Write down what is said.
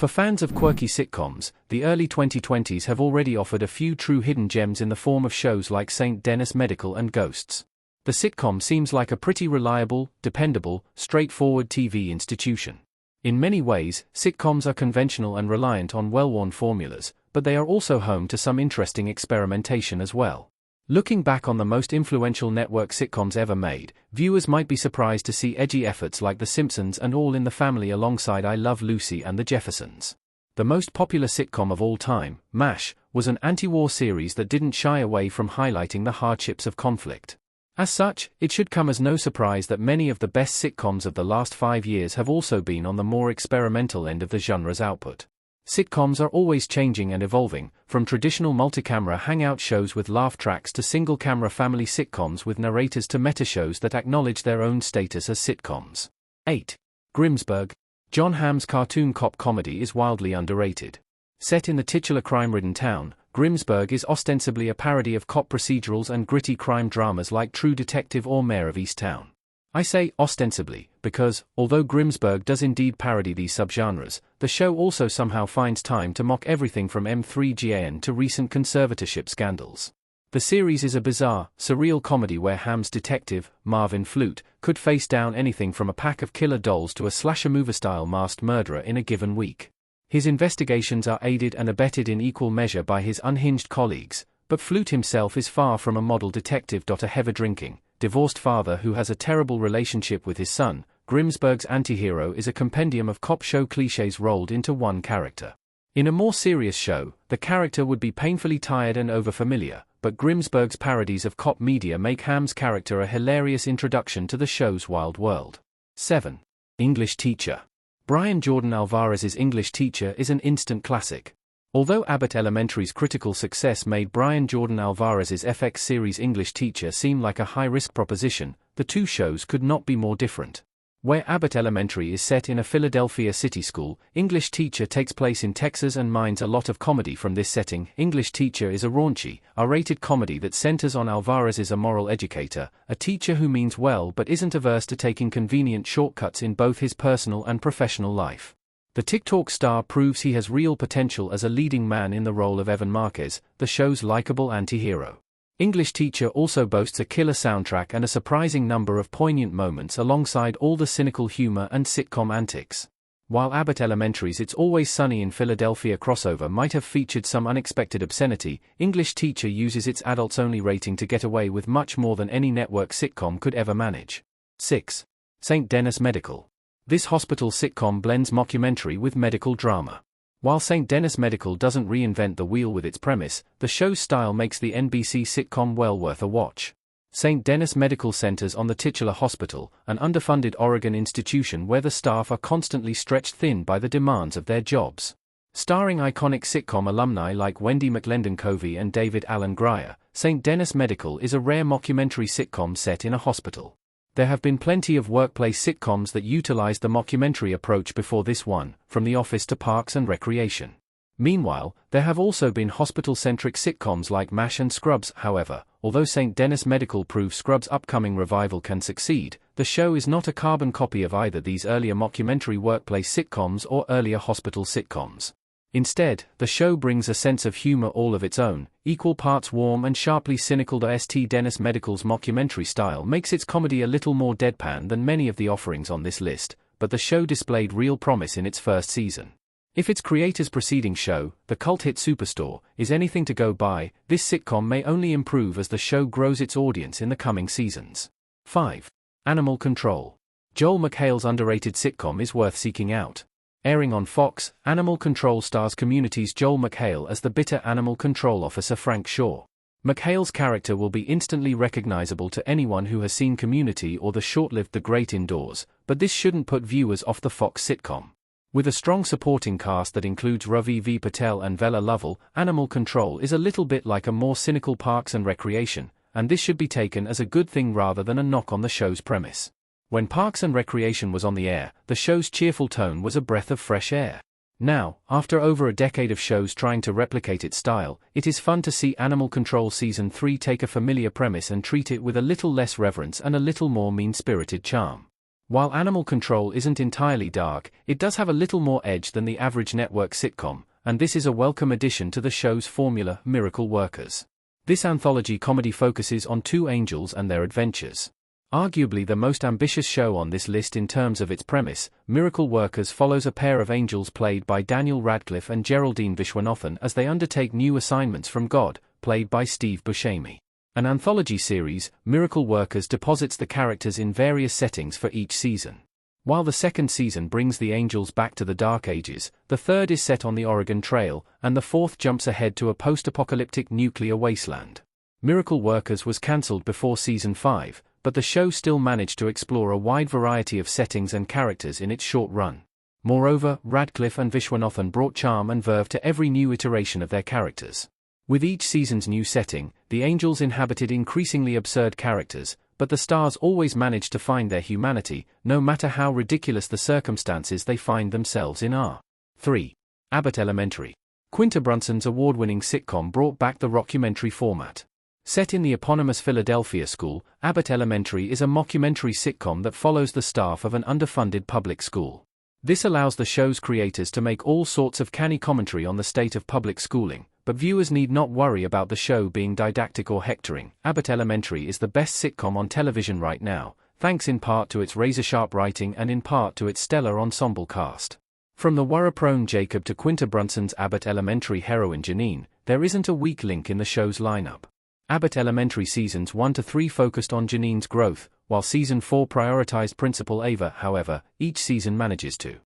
For fans of quirky sitcoms, the early 2020s have already offered a few true hidden gems in the form of shows like St. Denis Medical and Ghosts. The sitcom seems like a pretty reliable, dependable, straightforward TV institution. In many ways, sitcoms are conventional and reliant on well-worn formulas, but they are also home to some interesting experimentation as well. Looking back on the most influential network sitcoms ever made, viewers might be surprised to see edgy efforts like The Simpsons and All in the Family alongside I Love Lucy and The Jeffersons. The most popular sitcom of all time, MASH, was an anti-war series that didn't shy away from highlighting the hardships of conflict. As such, it should come as no surprise that many of the best sitcoms of the last 5 years have also been on the more experimental end of the genre's output. Sitcoms are always changing and evolving, from traditional multi-camera hangout shows with laugh tracks to single-camera family sitcoms with narrators to meta-shows that acknowledge their own status as sitcoms. 8. Grimsburg. John Hamm's cartoon cop comedy is wildly underrated. Set in the titular crime-ridden town, Grimsburg is ostensibly a parody of cop procedurals and gritty crime dramas like True Detective or Mayor of Easttown. I say ostensibly, because, although Grimsburg does indeed parody these subgenres, the show also somehow finds time to mock everything from M3GAN to recent conservatorship scandals. The series is a bizarre, surreal comedy where Hamm's detective, Marvin Flute, could face down anything from a pack of killer dolls to a slasher movie-style masked murderer in a given week. His investigations are aided and abetted in equal measure by his unhinged colleagues, but Flute himself is far from a model detective. A heavy-drinking, divorced father who has a terrible relationship with his son, Grimsburg's antihero is a compendium of cop show clichés rolled into one character. In a more serious show, the character would be painfully tired and overfamiliar, but Grimsburg's parodies of cop media make Hamm's character a hilarious introduction to the show's wild world. 7. English Teacher. Brian Jordan Alvarez's English Teacher is an instant classic. Although Abbott Elementary's critical success made Brian Jordan Alvarez's FX series English Teacher seem like a high-risk proposition, the two shows could not be more different. Where Abbott Elementary is set in a Philadelphia city school, English Teacher takes place in Texas and mines a lot of comedy from this setting. English Teacher is a raunchy, R-rated comedy that centers on Alvarez as a moral educator, a teacher who means well but isn't averse to taking convenient shortcuts in both his personal and professional life. The TikTok star proves he has real potential as a leading man in the role of Evan Marquez, the show's likable anti-hero. English Teacher also boasts a killer soundtrack and a surprising number of poignant moments alongside all the cynical humor and sitcom antics. While Abbott Elementary's It's Always Sunny in Philadelphia crossover might have featured some unexpected obscenity, English Teacher uses its adults-only rating to get away with much more than any network sitcom could ever manage. 6. St. Denis Medical. This hospital sitcom blends mockumentary with medical drama. While St. Denis Medical doesn't reinvent the wheel with its premise, the show's style makes the NBC sitcom well worth a watch. St. Denis Medical centers on the titular hospital, an underfunded Oregon institution where the staff are constantly stretched thin by the demands of their jobs. Starring iconic sitcom alumni like Wendy McLendon-Covey and David Alan Grier, St. Denis Medical is a rare mockumentary sitcom set in a hospital. There have been plenty of workplace sitcoms that utilized the mockumentary approach before this one, from The Office to Parks and Recreation. Meanwhile, there have also been hospital-centric sitcoms like MASH and Scrubs. However, although St. Denis Medical proves Scrubs' upcoming revival can succeed, the show is not a carbon copy of either these earlier mockumentary workplace sitcoms or earlier hospital sitcoms. Instead, the show brings a sense of humor all of its own, equal parts warm and sharply cynical. The St. Denis Medical's mockumentary style makes its comedy a little more deadpan than many of the offerings on this list, but the show displayed real promise in its first season. If its creator's preceding show, the cult hit Superstore, is anything to go by, this sitcom may only improve as the show grows its audience in the coming seasons. 5. Animal Control. Joel McHale's underrated sitcom is worth seeking out. Airing on Fox, Animal Control stars Community's Joel McHale as the bitter animal control officer Frank Shaw. McHale's character will be instantly recognizable to anyone who has seen Community or the short-lived The Great Indoors, but this shouldn't put viewers off the Fox sitcom. With a strong supporting cast that includes Ravi V. Patel and Vella Lovell, Animal Control is a little bit like a more cynical Parks and Recreation, and this should be taken as a good thing rather than a knock on the show's premise. When Parks and Recreation was on the air, the show's cheerful tone was a breath of fresh air. Now, after over a decade of shows trying to replicate its style, it is fun to see Animal Control Season 3 take a familiar premise and treat it with a little less reverence and a little more mean-spirited charm. While Animal Control isn't entirely dark, it does have a little more edge than the average network sitcom, and this is a welcome addition to the show's formula, Miracle Workers. This anthology comedy focuses on two angels and their adventures. Arguably the most ambitious show on this list in terms of its premise, Miracle Workers follows a pair of angels played by Daniel Radcliffe and Geraldine Viswanathan as they undertake new assignments from God, played by Steve Buscemi. An anthology series, Miracle Workers deposits the characters in various settings for each season. While the second season brings the angels back to the Dark Ages, the third is set on the Oregon Trail, and the fourth jumps ahead to a post-apocalyptic nuclear wasteland. Miracle Workers was cancelled before season 5, but the show still managed to explore a wide variety of settings and characters in its short run. Moreover, Radcliffe and Viswanathan brought charm and verve to every new iteration of their characters. With each season's new setting, the angels inhabited increasingly absurd characters, but the stars always managed to find their humanity, no matter how ridiculous the circumstances they find themselves in are. 3. Abbott Elementary. Quinta Brunson's award-winning sitcom brought back the rockumentary format. Set in the eponymous Philadelphia school, Abbott Elementary is a mockumentary sitcom that follows the staff of an underfunded public school. This allows the show's creators to make all sorts of canny commentary on the state of public schooling, but viewers need not worry about the show being didactic or hectoring. Abbott Elementary is the best sitcom on television right now, thanks in part to its razor-sharp writing and in part to its stellar ensemble cast. From the worry-prone Jacob to Quinta Brunson's Abbott Elementary heroine Janine, there isn't a weak link in the show's lineup. Abbott Elementary seasons 1 to 3 focused on Janine's growth, while season 4 prioritized Principal Ava. However, each season manages to